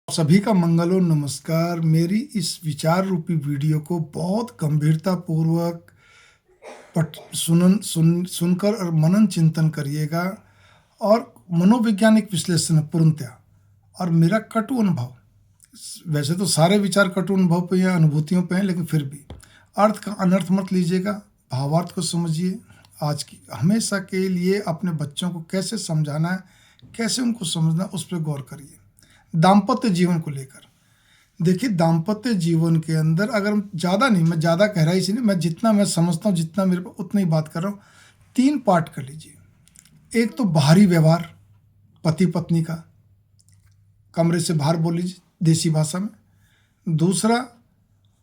सभी का मंगल हो। नमस्कार। मेरी इस विचार रूपी वीडियो को बहुत गंभीरता पूर्वक पट सुनकर और मनन चिंतन करिएगा और मनोवैज्ञानिक विश्लेषण है पूर्णतया और मेरा कटु अनुभव। वैसे तो सारे विचार कटु अनुभव पे या अनुभूतियों पे हैं, लेकिन फिर भी अर्थ का अनर्थ मत लीजिएगा, भावार्थ को समझिए। आज की हमेशा के लिए अपने बच्चों को कैसे समझाना है, कैसे उनको समझना, उस पर गौर करिए। दाम्पत्य जीवन को लेकर देखिए, दाम्पत्य जीवन के अंदर अगर हम ज़्यादा नहीं, मैं ज़्यादा गहराई से नहीं, मैं जितना मैं समझता हूँ, जितना मेरे को उतना ही बात कर रहा हूँ। 3 पार्ट कर लीजिए। एक तो बाहरी व्यवहार पति पत्नी का, कमरे से बाहर बोल लीजिए देसी भाषा में। दूसरा,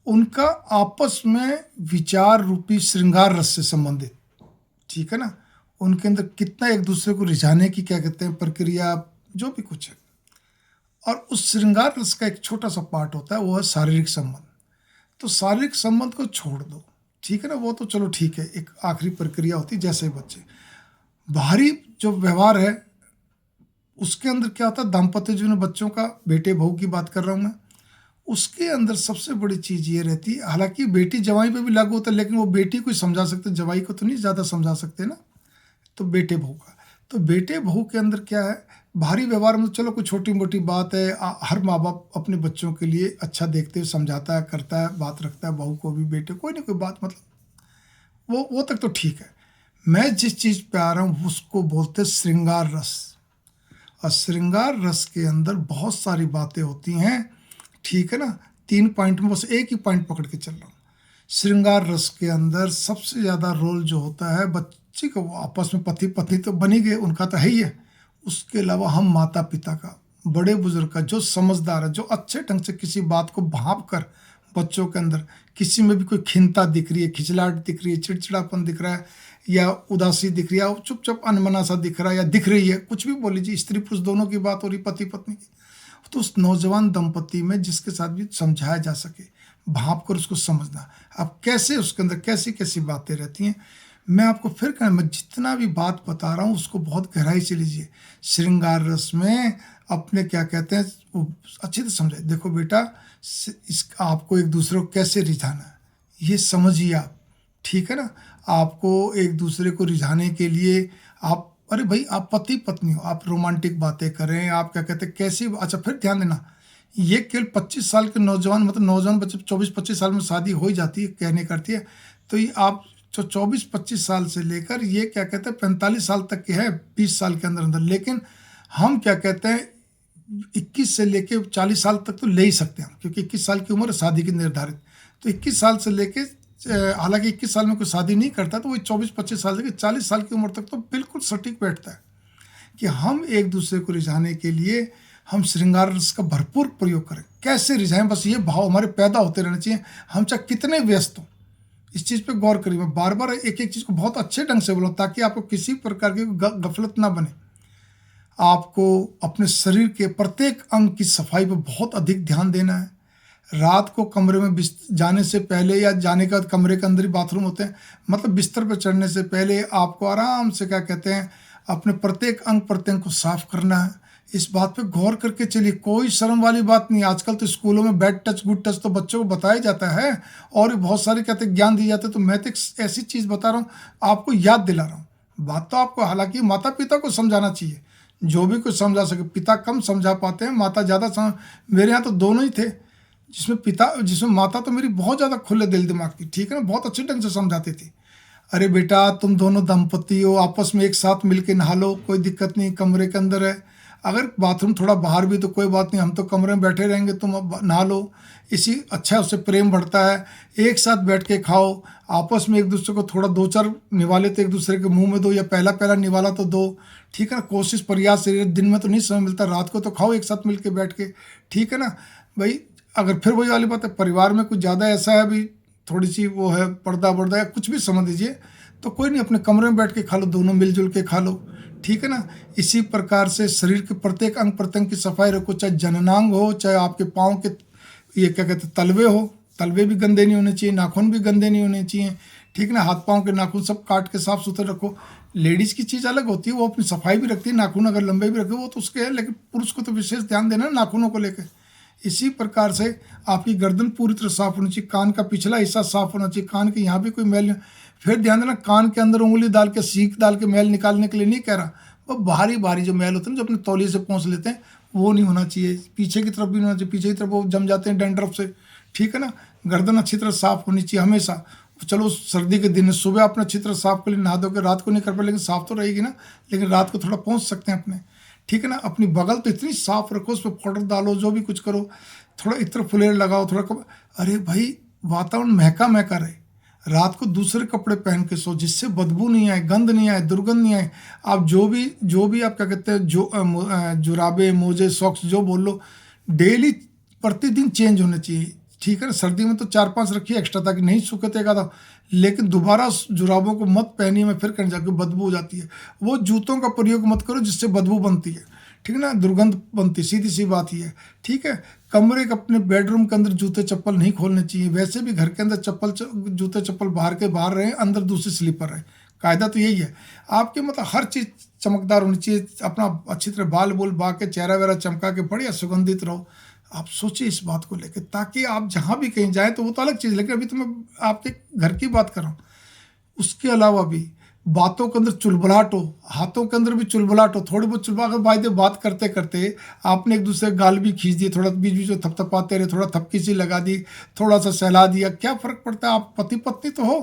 उनका आपस में विचार रूपी श्रृंगार रस से संबंधित, ठीक है ना, उनके अंदर कितना एक दूसरे को रिझाने की क्या कहते हैं प्रक्रिया, जो भी कुछ है। और उस श्रृंगार रस का एक छोटा सा पार्ट होता है, वो है शारीरिक संबंध। तो शारीरिक संबंध को छोड़ दो, ठीक है ना, वो तो चलो ठीक है, एक आखिरी प्रक्रिया होती है जैसे बच्चे। बाहरी जो व्यवहार है उसके अंदर क्या होता है, दाम्पत्य जीवन में बच्चों का, बेटे बहू की बात कर रहा हूँ मैं, उसके अंदर सबसे बड़ी चीज़ ये रहती है, हालांकि बेटी जवाई पे भी लागू होता है, लेकिन वो बेटी को ही समझा सकते, जवाई को तो नहीं ज़्यादा समझा सकते ना। तो बेटे बहू का, तो बेटे बहू के अंदर क्या है, बाहरी व्यवहार में चलो कोई छोटी मोटी बात है, हर माँ बाप अपने बच्चों के लिए अच्छा देखते हुए समझाता है, करता है, बात रखता है, बहू को भी बेटे कोई ना कोई बात, मतलब वो तक तो ठीक है। मैं जिस चीज़ पे आ रहा हूँ उसको बोलते श्रृंगार रस। और श्रृंगार रस के अंदर बहुत सारी बातें होती हैं, ठीक है ना। 3 पॉइंट में बस एक ही पॉइंट पकड़ के चल रहा हूँ। श्रृंगार रस के अंदर सबसे ज़्यादा रोल जो होता है बच्चे को, आपस में पति पत्नी तो बनी गए, उनका तो है ही है, उसके अलावा हम माता पिता का, बड़े बुजुर्ग का, जो समझदार है, जो अच्छे ढंग से किसी बात को भांप कर बच्चों के अंदर किसी में भी कोई खिन्नता दिख रही है, खिचलाहट दिख रही है, चिड़चिड़ापन दिख रहा है, या उदासी दिख रही है, चुपचाप अनमना सा दिख रहा है, या दिख रही है, कुछ भी बोल लीजिए, स्त्री पुरुष दोनों की बात हो रही, पति पत्नी की, तो उस नौजवान दंपति में जिसके साथ भी समझाया जा सके, भाप कर उसको समझना। अब कैसे उसके अंदर कैसी कैसी बातें रहती हैं, मैं आपको फिर कहना, मैं जितना भी बात बता रहा हूँ उसको बहुत गहराई से लीजिए। श्रृंगार रस में अपने क्या कहते हैं वो अच्छे से समझे। देखो बेटा, इस आपको एक दूसरे को कैसे रिझाना है ये समझिए आप, ठीक है ना। आपको एक दूसरे को रिझाने के लिए आप, अरे भाई आप पति पत्नी हो, आप रोमांटिक बातें करें, आप क्या कहते हैं कैसी, अच्छा फिर ध्यान देना, ये केवल 25 साल के नौजवान, मतलब नौजवान बच्चे 24-25 साल में शादी हो ही जाती है, कहने करती है, तो ये आप जो 24-25 साल से लेकर ये क्या कहते हैं 45 साल तक के है, 20 साल के अंदर अंदर, लेकिन हम क्या कहते हैं 21 से लेके 40 साल तक तो ले ही सकते हैं, क्योंकि 21 साल की उम्र है शादी की निर्धारित। तो 21 साल से लेके, हालांकि 21 साल में कोई शादी नहीं करता, तो वही 24-25 साल से 40 साल की उम्र तक तो बिल्कुल सटीक बैठता है कि हम एक दूसरे को रिझाने के लिए हम श्रृंगार रस का भरपूर प्रयोग करें। कैसे रिझाएं, बस ये भाव हमारे पैदा होते रहने चाहिए, हम चाहे कितने व्यस्त हों। इस चीज़ पे गौर करिए। मैं बार बार एक एक चीज़ को बहुत अच्छे ढंग से बोलूँ ताकि आपको किसी प्रकार की गफलत ना बने। आपको अपने शरीर के प्रत्येक अंग की सफाई पर बहुत अधिक ध्यान देना है। रात को कमरे में जाने से पहले या जाने के बाद, कमरे के अंदर ही बाथरूम होते हैं, मतलब बिस्तर पर चढ़ने से पहले आपको आराम से क्या कहते हैं अपने प्रत्येक अंग प्रत्यंग को साफ करना है। इस बात पे गौर करके चलिए, कोई शर्म वाली बात नहीं। आजकल तो स्कूलों में बैड टच गुड टच तो बच्चों को बताया जाता है और बहुत सारे कहते हैं ज्ञान दिए जाते हैं, तो मैं तो ऐसी चीज़ बता रहा हूँ, आपको याद दिला रहा हूँ। बात तो आपको, हालांकि माता पिता को समझाना चाहिए, जो भी कुछ समझा सके। पिता कम समझा पाते हैं, माता ज़्यादा मेरे यहाँ तो दोनों ही थे, जिसमें माता तो मेरी बहुत ज़्यादा खुले दिल दिमाग की, ठीक है ना, बहुत अच्छे ढंग से समझाती थी। अरे बेटा तुम दोनों दंपति हो, आपस में एक साथ मिलके नहा लो, कोई दिक्कत नहीं, कमरे के अंदर है, अगर बाथरूम थोड़ा बाहर भी तो कोई बात नहीं, हम तो कमरे में बैठे रहेंगे, तुम नहा लो, इसी अच्छा उससे प्रेम बढ़ता है। एक साथ बैठ के खाओ, आपस में एक दूसरे को थोड़ा 2-4 निवाले तो एक दूसरे के मुंह में दो, या पहला पहला निवाला तो दो, ठीक है ना। कोशिश प्रयास से, दिन में तो नहीं समय मिलता, रात को तो खाओ एक साथ मिल के बैठ के, ठीक है ना भाई। अगर फिर वही वाली बात है, परिवार में कुछ ज़्यादा ऐसा है भी, थोड़ी सी वो है पर्दा वर्दा या कुछ भी समझ लीजिए, तो कोई नहीं, अपने कमरे में बैठ के खा लो, दोनों मिलजुल के खा लो, ठीक है ना। इसी प्रकार से शरीर के प्रत्येक अंग प्रत्यंग की सफाई रखो, चाहे जननांग हो, चाहे आपके पाँव के ये क्या कहते हैं तलवे हो, तलवे भी गंदे नहीं होने चाहिए, नाखून भी गंदे नहीं होने चाहिए, ठीक है ना। हाथ पाँव के नाखून सब काट के साफ सुथरे रखो। लेडीज़ की चीज़ अलग होती है, वो अपनी सफाई भी रखती है, नाखून अगर लंबे भी रखे वो तो उसके है, लेकिन पुरुष को तो विशेष ध्यान देना है नाखूनों को लेकर, इसी प्रकार से आपकी गर्दन पूरी तरह साफ होनी चाहिए, कान का पिछला हिस्सा साफ होना चाहिए, कान के यहाँ भी कोई मैल नहीं। फिर ध्यान देना, कान के अंदर उंगली डाल के सीख डाल के मैल निकालने के लिए नहीं कह रहा, वो भारी भारी जो मैल होते हैं जो अपने तौलिए से पोंछ लेते हैं, वो नहीं होना चाहिए। पीछे की तरफ भी नहीं होना चाहिए, पीछे की तरफ वो जम जाते हैं डैंड्रफ से, ठीक है ना। गर्दन अच्छी तरह साफ होनी चाहिए हमेशा। चलो सर्दी के दिन है, सुबह अपने अच्छी तरह साफ कर लिए, नहा धो के, रात को नहीं कर पाए लेकिन साफ तो रहेगी ना, लेकिन रात को थोड़ा पहुँच सकते हैं अपने, ठीक है ना। अपनी बगल तो इतनी साफ रखो, उस पर पाउडर डालो, जो भी कुछ करो, थोड़ा इत्र फुलेर लगाओ, थोड़ा अरे भाई वातावरण महका महका रहे। रात को दूसरे कपड़े पहन के सो, जिससे बदबू नहीं आए, गंध नहीं आए, दुर्गंध नहीं आए। आप जो भी आप क्या कहते हैं, जुराबे, मोजे, सॉक्स जो बोल लो, डेली प्रतिदिन चेंज होने चाहिए, ठीक है ना। सर्दी में तो 4-5 रखिए एक्स्ट्रा ताकि नहीं सूखे तेगा था, लेकिन दोबारा जुराबों को मत पहनिए, मैं फिर कहने जाकर बदबू हो जाती है। वो जूतों का प्रयोग मत करो जिससे बदबू बनती है, ठीक है ना, दुर्गंध बनती, सीधी सी बात ही है, ठीक है। कमरे के अपने बेडरूम के अंदर जूते चप्पल नहीं खोलने चाहिए। वैसे भी घर के अंदर जूते चप्पल बाहर के बाहर रहे, अंदर दूसरी स्लीपर रहे, कायदा तो यही है। आपके मतलब हर चीज़ चमकदार होनी चाहिए, अपना अच्छी तरह बाल बोल बा के, चेहरा वेरा चमका के, बढ़िया सुगंधित रहो। आप सोचिए इस बात को लेकर, ताकि आप जहाँ भी कहीं जाएँ तो वो तो अलग चीज़, लेकिन अभी तो मैं आपके घर की बात कर रहा हूँ। उसके अलावा भी बातों के अंदर चुलबुलाहट हो, हाथों के अंदर भी चुलबुलाहट हो, थोड़ी बहुत चुलबुला, अगर बाय बात करते करते आपने एक दूसरे गाल भी खींच दिए, थोड़ा बीच बीच में थपथपाते रहे, थोड़ा थपकी सी लगा दी, थोड़ा सा सहला दिया, क्या फ़र्क पड़ता है, आप पति पत्नी तो हो।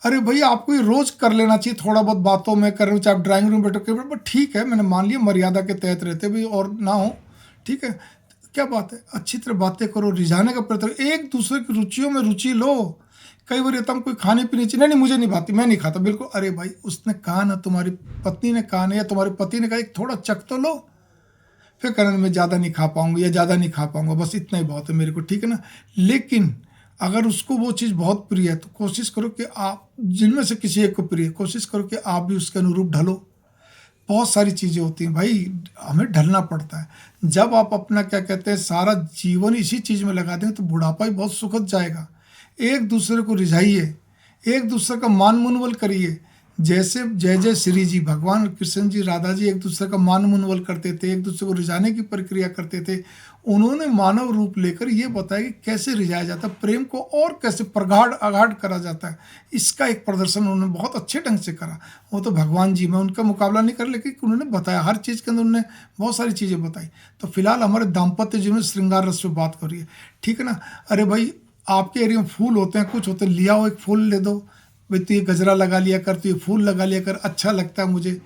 अरे भैया आपको ये रोज़ कर लेना चाहिए, थोड़ा बहुत बातों में कर रहे हो, चाहे आप ड्राइंग रूम बैठो के, बट ठीक है, मैंने मान लिया मर्यादा के तहत रहते भी और ना हो, ठीक है। क्या बात है, अच्छी तरह बातें करो, रिझाने का प्रयत्न करो, एक दूसरे की रुचियों में रुचि लो। कई बार तुम कोई खाने पीने चीज, नहीं मुझे नहीं भाती, मैं नहीं खाता बिल्कुल, अरे भाई उसने कहा ना, तुम्हारी पत्नी ने कहा ना, या तुम्हारे पति ने कहा, एक थोड़ा चख तो लो। फिर कहना मैं ज़्यादा नहीं खा पाऊंगा या ज़्यादा नहीं खा पाऊंगा, बस इतना ही बहुत है मेरे को, ठीक है ना। लेकिन अगर उसको वो चीज़ बहुत प्रिय है तो कोशिश करो कि आप, जिनमें से किसी एक को प्रिय है, कोशिश करो कि आप भी उसके अनुरूप ढलो। बहुत सारी चीज़ें होती हैं भाई, हमें ढलना पड़ता है। जब आप अपना क्या कहते हैं सारा जीवन इसी चीज़ में लगा देंगे तो बुढ़ापा ही बहुत सुखद जाएगा। एक दूसरे को रिझाइए, एक दूसरे का मान मुनवल करिए। जैसे जय जय श्री जी, भगवान कृष्ण जी, राधा जी एक दूसरे का मान मुनवल करते थे, एक दूसरे को रिझाने की प्रक्रिया करते थे। उन्होंने मानव रूप लेकर ये बताया कि कैसे रिझाया जाता है, प्रेम को और कैसे प्रगाढ़ आगाढ़ करा जाता है। इसका एक प्रदर्शन उन्होंने बहुत अच्छे ढंग से करा। वो तो भगवान जी, मैं उनका मुकाबला नहीं कर, लेकिन उन्होंने बताया हर चीज़ के अंदर, उन्होंने बहुत सारी चीज़ें बताई। तो फिलहाल हमारे दाम्पत्य जीवन में श्रृंगार रस पे बात करिए, ठीक है ना। अरे भाई आपके एरिया में फूल होते हैं, कुछ होते हैं, लिया हो एक फूल ले दो भाई, तो ये गजरा लगा लिया कर, तो ये फूल लगा लिया कर, अच्छा लगता है मुझे,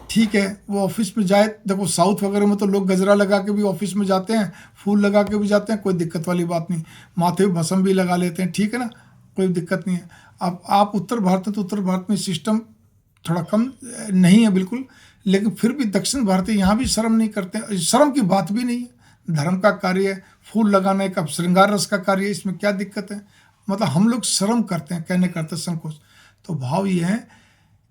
ठीक है। वो ऑफिस में जाए, देखो साउथ वगैरह में तो लोग गजरा लगा के भी ऑफिस में जाते हैं, फूल लगा के भी जाते हैं, कोई दिक्कत वाली बात नहीं, माथे पे भस्म भी लगा लेते हैं, ठीक है ना, कोई दिक्कत नहीं है। अब आप उत्तर भारत में, तो उत्तर भारत में सिस्टम थोड़ा कम नहीं है बिल्कुल, लेकिन फिर भी दक्षिण भारतीय यहाँ भी शर्म नहीं करते, शर्म की बात भी नहीं है, धर्म का कार्य है, फूल लगाने का, श्रृंगार रस का कार्य है, इसमें क्या दिक्कत है। मतलब हम लोग शर्म करते हैं, कहने करते संकोच। तो भाव ये है,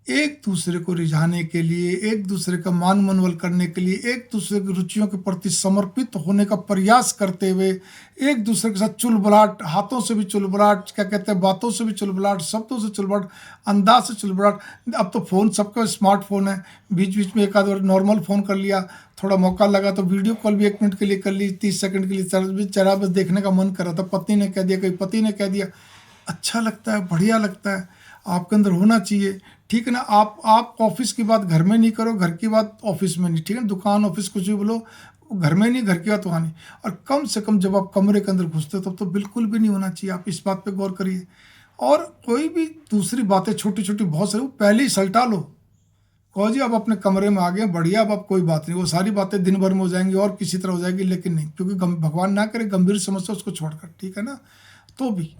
एक दूसरे को रिझाने के लिए, एक दूसरे का मान मनवल करने के लिए, एक दूसरे की रुचियों के प्रति समर्पित होने का प्रयास करते हुए, एक दूसरे के साथ चुलबुलाहट, हाथों से भी चुलबुलाहट, क्या कहते हैं, बातों से भी चुलबुलाहट, शब्दों से चुलबुलाहट, अंदाज से चुलबुलाहट। अब तो फ़ोन सबका स्मार्टफोन है, बीच बीच में एक आध बार नॉर्मल फ़ोन कर लिया, थोड़ा मौका लगा तो वीडियो कॉल भी 1 मिनट के लिए कर ली, 30 सेकंड के लिए, चेहरा बस देखने का मन कर रहा था, पत्नी ने कह दिया, कहीं पति ने कह दिया, अच्छा लगता है, बढ़िया लगता है, आपके अंदर होना चाहिए, ठीक है ना। आप ऑफिस की बात घर में नहीं करो, घर की बात ऑफिस में नहीं, ठीक है। दुकान ऑफिस कुछ भी बोलो, घर में नहीं, घर की बात वहाँ नहीं। और कम से कम जब आप कमरे के अंदर घुसते हो तब तो बिल्कुल भी नहीं होना चाहिए, आप इस बात पे गौर करिए। और कोई भी दूसरी बातें छोटी छोटी बहुत सारी, वो पहले ही सल्टा लो, कहो जी अब अपने कमरे में आ गए, बढ़िया, अब कोई बात नहीं, वो सारी बातें दिन भर में हो जाएंगी और किसी तरह हो जाएगी, लेकिन नहीं, क्योंकि भगवान ना करे गंभीर समस्या उसको छोड़कर, ठीक है ना। तो भी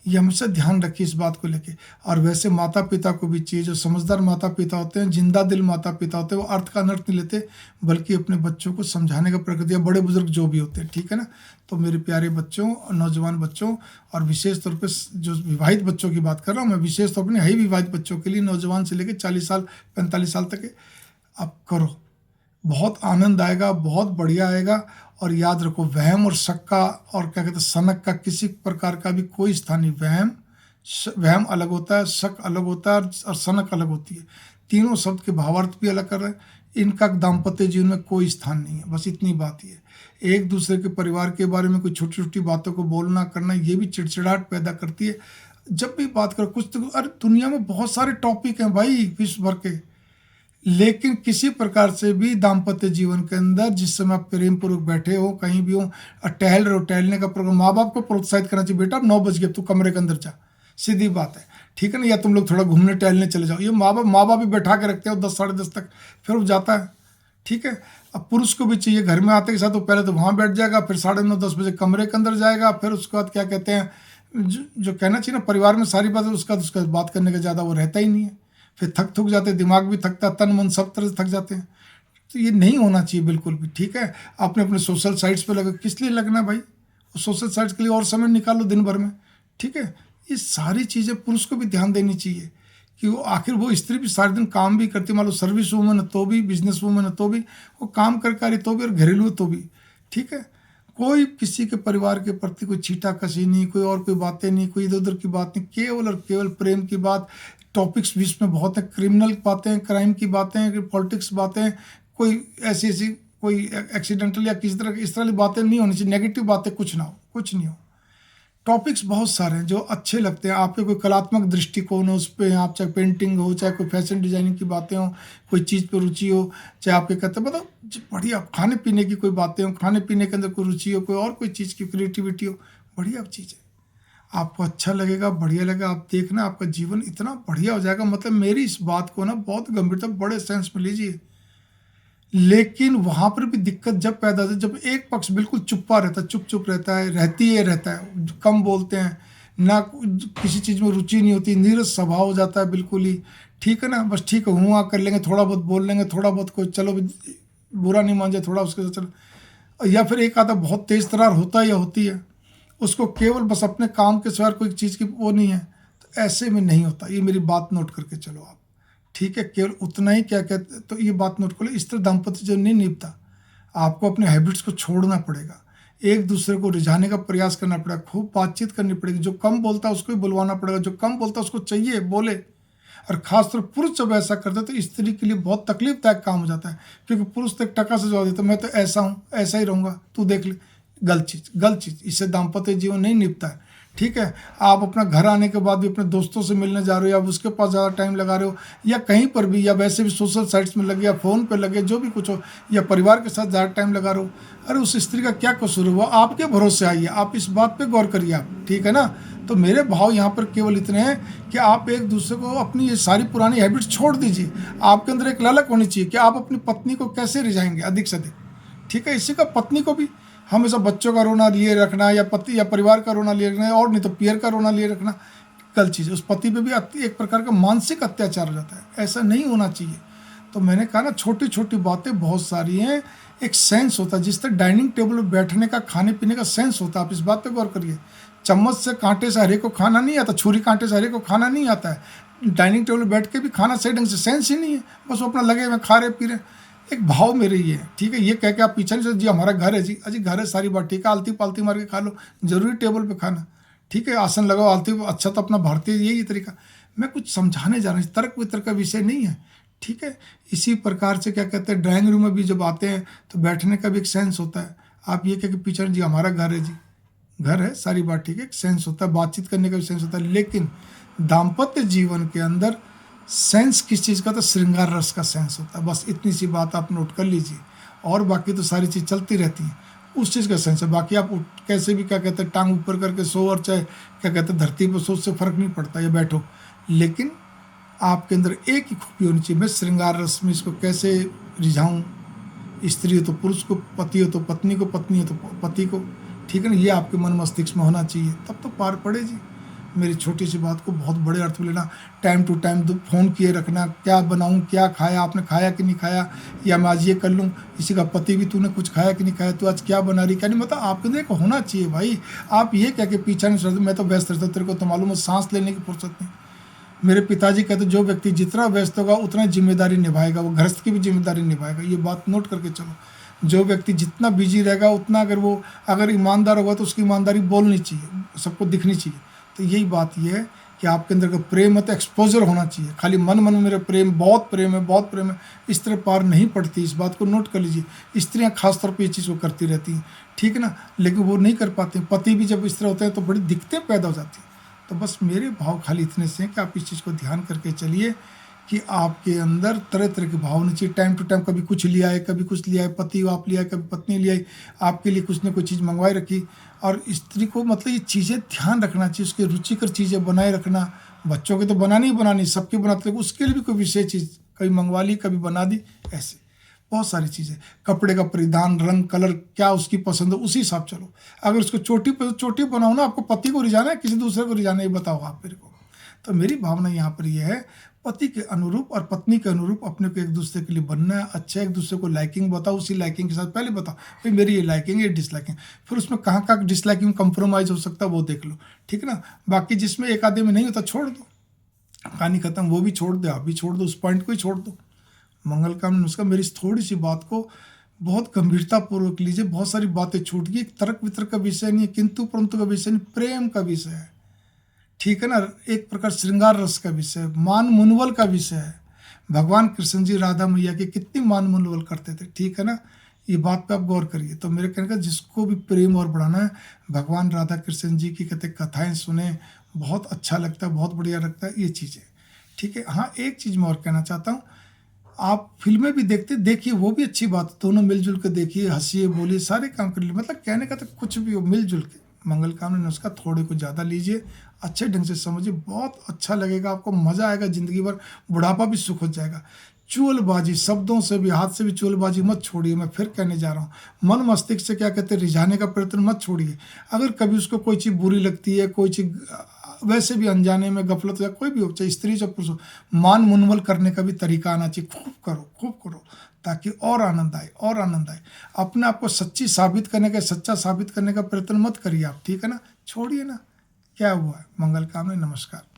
ये हमेशा ध्यान रखिए इस बात को लेके। और वैसे माता पिता को भी चाहिए, जो समझदार माता पिता होते हैं, जिंदा दिल माता पिता होते हैं, वो अर्थ का अनर्थ नहीं लेते, बल्कि अपने बच्चों को समझाने का प्रकृति, बड़े बुजुर्ग जो भी होते हैं, ठीक है ना। तो मेरे प्यारे बच्चों, नौजवान बच्चों, और विशेष तौर पे जो विवाहित बच्चों की बात कर रहा हूँ मैं, विशेष तौर पर नहीं, विवाहित बच्चों के लिए, नौजवान से लेकर 40 साल 45 साल तक आप करो, बहुत आनंद आएगा, बहुत बढ़िया आएगा। और याद रखो, वहम और शक का, और क्या कहते हैं, सनक का, किसी प्रकार का भी कोई स्थान नहीं। वहम अलग होता है, शक अलग होता है, और सनक अलग होती है। तीनों शब्द के भावार्थ भी अलग कर रहे हैं। इनका दाम्पत्य जीवन में कोई स्थान नहीं है। बस इतनी बात ही है। एक दूसरे के परिवार के बारे में कोई छोटी छोटी बातों को बोलना करना, ये भी चिड़चिड़ाहट पैदा करती है। जब भी बात करो कुछ तो, अरे दुनिया में बहुत सारे टॉपिक हैं भाई विश्व भर के, लेकिन किसी प्रकार से भी दाम्पत्य जीवन के अंदर जिस समय आप प्रेम पूर्वक बैठे हो, कहीं भी हो और टहल रहे हो, टहलने का प्रोग्राम, माँ बाप को प्रोत्साहित करना चाहिए, बेटा अब 9 बज गए, तू कमरे के अंदर जा, सीधी बात है, ठीक है ना। या तुम लोग थोड़ा घूमने टहलने चले जाओ, ये माँ बाप भी बैठा के रखते हो 10 साढ़े 10 तक, फिर वो जाता है, ठीक है। अब पुरुष को भी चाहिए, घर में आते के साथ वो पहले तो वहाँ बैठ जाएगा, फिर 9:30 10 बजे कमरे के अंदर जाएगा, फिर उसके बाद क्या कहते हैं, जो कहना चाहिए ना परिवार में सारी बातें, उसका बात करने का ज़्यादा वो रहता ही नहीं है। फिर थक जाते, दिमाग भी थकता, तन मन सब तरह से थक जाते हैं। तो ये नहीं होना चाहिए बिल्कुल भी, ठीक है। आपने अपने सोशल साइट्स पे लगे, किस लिए लगना भाई, सोशल साइट्स के लिए और समय निकालो दिन भर में, ठीक है। ये सारी चीज़ें पुरुष को भी ध्यान देनी चाहिए कि वो आखिर वो स्त्री भी सारे दिन काम भी करती, मान लो सर्विस वूमन है तो भी, बिजनेस वूमन है तो भी, वो काम कर रही तो भी, और घरेलू है तो भी, ठीक है। कोई किसी के परिवार के प्रति कोई छीटा कसी नहीं, कोई और कोई बातें नहीं, कोई इधर उधर की बात नहीं, केवल और केवल प्रेम की बात। टॉपिक्स विश्व में बहुत है, क्रिमिनल बातें, क्राइम की बातें, पॉलिटिक्स बातें, कोई ऐसी कोई एक्सीडेंटल या किसी तरह इस तरह की बातें नहीं होनी चाहिए, नेगेटिव बातें कुछ ना हो, कुछ नहीं हो। टॉपिक्स बहुत सारे हैं जो अच्छे लगते हैं, आपके कोई कलात्मक दृष्टिकोण हो उस पर, आप चाहे पेंटिंग हो, चाहे कोई फैशन डिजाइनिंग की बातें हो, कोई चीज़ पर रुचि हो, चाहे आपके कहते मतलब बढ़िया खाने पीने की कोई बातें हो, खाने पीने के अंदर कोई रुचि हो, कोई और कोई चीज़ की क्रिएटिविटी हो, बढ़िया चीज़ है, आपको अच्छा लगेगा, बढ़िया लगेगा। आप देखना आपका जीवन इतना बढ़िया हो जाएगा। मतलब मेरी इस बात को ना बहुत गंभीरता, बड़े सेंस में लीजिए। लेकिन वहाँ पर भी दिक्कत जब पैदा होती है, जब एक पक्ष बिल्कुल चुप्पा रहता है, चुप रहता है, रहता है, कम बोलते हैं, ना किसी चीज़ में रुचि नहीं होती, नीरस स्वभाव हो जाता है बिल्कुल ही, ठीक है ना। बस ठीक है, हुआ कर लेंगे, थोड़ा बहुत बोल लेंगे, थोड़ा बहुत कोई चलो बुरा नहीं मान जाए थोड़ा उसके साथ चलो, या फिर एक आधा बहुत तेज तरार होता है या होती है, उसको केवल बस अपने काम के सिवा कोई चीज़ की वो नहीं है, तो ऐसे में नहीं होता। ये मेरी बात नोट करके चलो आप, ठीक है। केवल उतना ही क्या कहते, तो ये बात नोट कर लो, इस तरह दाम्पत्य जो नहीं निभता, आपको अपने हैबिट्स को छोड़ना पड़ेगा, एक दूसरे को रिझाने का प्रयास करना पड़ेगा, खूब बातचीत करनी पड़ेगी, जो कम बोलता है उसको ही बुलवाना पड़ेगा, जो कम बोलता है उसको चाहिए बोले। और खासतौर पुरुष जब ऐसा करता है तो स्त्री के लिए बहुत तकलीफदायक काम हो जाता है, क्योंकि पुरुष तो एक टका से जवाब देता है, मैं तो ऐसा हूँ, ऐसा ही रहूँगा, तू देख ले। गलत चीज़, इससे दाम्पत्य जीवन नहीं निभता है, ठीक है। आप अपना घर आने के बाद भी अपने दोस्तों से मिलने जा रहे हो, या उसके पास ज़्यादा टाइम लगा रहे हो, या कहीं पर भी, या वैसे भी सोशल साइट्स में लगे, या फ़ोन पे लगे, जो भी कुछ हो, या परिवार के साथ ज़्यादा टाइम लगा रहे हो, अरे उस स्त्री का क्या कसूर हुआ, आपके भरोसे आई है, आप इस बात पे गौर करिए आप, ठीक है ना। तो मेरे भाव यहाँ पर केवल इतने हैं कि आप एक दूसरे को अपनी ये सारी पुरानी हैबिट्स छोड़ दीजिए। आपके अंदर एक ललक होनी चाहिए कि आप अपनी पत्नी को कैसे रिझाएंगे अधिक से अधिक, ठीक है। इसी का पत्नी को भी हमेशा बच्चों का रोना लिए रखना, या पति या परिवार का रोना लिए रखना, और नहीं तो पीयर का रोना लिए रखना, गलत चीज़ है। उस पति पे भी एक प्रकार का मानसिक अत्याचार हो जाता है, ऐसा नहीं होना चाहिए। तो मैंने कहा ना, छोटी छोटी बातें बहुत सारी हैं, एक सेंस होता है, जिस तरह डाइनिंग टेबल पर बैठने का, खाने पीने का सेंस होता है, आप इस बात पर गौर करिए। चम्मच से कांटे से हरे को खाना नहीं आता, छुरी कांटे से हरे को खाना नहीं आता है। डाइनिंग टेबल पर बैठ के भी खाना सही ढंग से सेंस ही नहीं है, बस वो अपना लगे हुए खा रहे पी रहे। एक भाव मेरे ये है, ठीक है। ये कह के आप पीछे नहीं, जी हमारा घर है, जी अजी घर है, सारी बात ठीक है, आलती पालती मार के खा लो, जरूरी टेबल पे खाना, ठीक है, आसन लगाओ, आलती, अच्छा तो अपना भारतीय यही तरीका। मैं कुछ समझाने जा रहा हूँ, तर्क वितर्क का विषय नहीं है, ठीक है। इसी प्रकार से क्या कहते हैं, ड्राइंग रूम में भी जब आते हैं तो बैठने का भी एक सेंस होता है। आप ये कह के पीछे, जी हमारा घर है, जी घर है, सारी बात ठीक है, एक सेंस होता है, बातचीत करने का भी सेंस होता है। लेकिन दाम्पत्य जीवन के अंदर सेंस किस चीज़ का, तो श्रृंगार रस का सेंस होता है। बस इतनी सी बात आप नोट कर लीजिए, और बाकी तो सारी चीज़ चलती रहती हैं, उस चीज़ का सेंस है। बाकी आप कैसे भी क्या कहते हैं, टांग ऊपर करके सो, और चाहे क्या कहते हैं धरती पर सो, उससे फ़र्क नहीं पड़ता, या बैठो, लेकिन आपके अंदर एक ही खूबी होनी चाहिए, मैं श्रृंगार रस में इसको कैसे रिझाऊँ, स्त्री हो तो पुरुष को, पति हो तो पत्नी को, पत्नी हो तो पति को, ठीक है ना। ये आपके मन मस्तिष्क में होना चाहिए, तब तो पार पड़े जी। मेरी छोटी सी बात को बहुत बड़े अर्थ में लेना, टाइम टू टाइम फ़ोन किए रखना, क्या बनाऊं, क्या खाया, आपने खाया कि नहीं खाया, या मैं आज ये कर लूं, किसी का पति भी, तूने कुछ खाया कि नहीं खाया, तू आज क्या बना रही, क्या नहीं, मतलब आपके अंदर एक होना चाहिए भाई। आप ये कह के पीछा नहीं चलते, मैं तो व्यस्त रहता, तेरे को तो मालूम है सांस लेने की फुर्सत नहीं। मेरे पिताजी कहते, जो व्यक्ति जितना व्यस्त होगा उतना जिम्मेदारी निभाएगा, वो गृहस्थ की भी जिम्मेदारी निभाएगा। ये बात नोट करके चलो, जो व्यक्ति जितना बिजी रहेगा उतना अगर ईमानदार होगा तो उसकी ईमानदारी बोलनी चाहिए, सबको दिखनी चाहिए। तो यही बात ये है कि आपके अंदर का प्रेम है तो एक्सपोजर होना चाहिए। खाली मन मन में मेरा प्रेम, बहुत प्रेम है, बहुत प्रेम है, इस तरह पार नहीं पड़ती। इस बात को नोट कर लीजिए। स्त्रियाँ खास तौर पे ये चीज़ को करती रहती हैं, ठीक है ना, लेकिन वो नहीं कर पाते। पति भी जब इस तरह होते हैं तो बड़ी दिक्कतें पैदा हो जाती हैं। तो बस मेरे भाव खाली इतने से हैं कि आप इस चीज़ को ध्यान करके चलिए कि आपके अंदर तरह तरह के भाव होने चाहिए। टाइम टू टाइम कभी कुछ ले आए, कभी कुछ ले आए, पति आप ले आए, कभी पत्नी ले आई, आपके लिए कुछ ना कुछ चीज़ मंगवाई रखी। और स्त्री को मतलब ये चीज़ें ध्यान रखना चाहिए, उसकी रुचिकर चीज़ें बनाए रखना। बच्चों के तो बनानी ही बनानी, सबके बनाते, उसके लिए भी कोई विशेष चीज़ कभी मंगवा ली, कभी बना दी, ऐसे बहुत सारी चीज़ें। कपड़े का परिधान, रंग, कलर, क्या उसकी पसंद है, उसी हिसाब चलो। अगर उसको चोटी पर चोटी बनाओ ना, आपको पति को रिझाना है किसी दूसरे को रिझाना है, ये बताओ आप मेरे को। तो मेरी भावना यहाँ पर यह है, पति के अनुरूप और पत्नी के अनुरूप अपने को एक दूसरे के लिए बनना है। अच्छा, एक दूसरे को लाइकिंग बताओ, उसी लाइकिंग के साथ पहले बताओ भाई मेरी ये लाइकिंग, ये डिसलाइकिंग, फिर उसमें कहाँ कहाँ डिसलाइकिंग कंप्रोमाइज़ हो सकता है वो देख लो, ठीक है ना। बाकी जिसमें एक आधे में नहीं होता छोड़ दो, कहानी खत्म। वो भी छोड़ दो, आप भी छोड़ दो, उस पॉइंट को ही छोड़ दो। मंगल कामना नुस्खा। मेरी इस थोड़ी सी बात को बहुत गंभीरतापूर्वक लीजिए। बहुत सारी बातें छूट गई, तर्क वितर्क का विषय नहीं है, किंतु परंतु का विषय नहीं, प्रेम का विषय है, ठीक है ना। एक प्रकार श्रृंगार रस का विषय है, मान मुनवल का विषय है। भगवान कृष्ण जी राधा मैया के कितनी मान मुनवल करते थे, ठीक है ना। ये बात पे आप गौर करिए। तो मेरे कहने का जिसको भी प्रेम और बढ़ाना है, भगवान राधा कृष्ण जी की कहते कथाएं सुने, बहुत अच्छा लगता है, बहुत बढ़िया लगता है ये चीज़ें, ठीक है। हाँ, एक चीज़ मैं और कहना चाहता हूँ, आप फिल्में भी देखिए, वो भी अच्छी बात है, दोनों मिलजुल के देखिए, हंसिए, बोलिए, सारे काम कर लीजिए। मतलब कहने का तो कुछ भी हो, मिलजुल के। मंगल कामना नुस्खा थोड़े को ज़्यादा लीजिए, अच्छे ढंग से समझिए, बहुत अच्छा लगेगा आपको, मज़ा आएगा ज़िंदगी भर, बुढ़ापा भी सुख हो जाएगा। चुलबाजी, शब्दों से भी, हाथ से भी चुलबाजी मत छोड़िए। मैं फिर कहने जा रहा हूँ, मन मस्तिष्क से क्या कहते हैं, रिझाने का प्रयत्न मत छोड़िए। अगर कभी उसको कोई चीज़ बुरी लगती है, कोई चीज़ वैसे भी अनजाने में गफलत या कोई भी हो, चाहे स्त्री चाहे पुरुष हो, मान मुनवल करने का भी तरीका आना चाहिए। खूब करो, खूब करो, ताकि और आनंद आए, और आनंद आए। अपने आप को सच्चा साबित करने का प्रयत्न मत करिए आप, ठीक है ना। छोड़िए ना, क्या हुआ है। मंगल कामना, नमस्कार।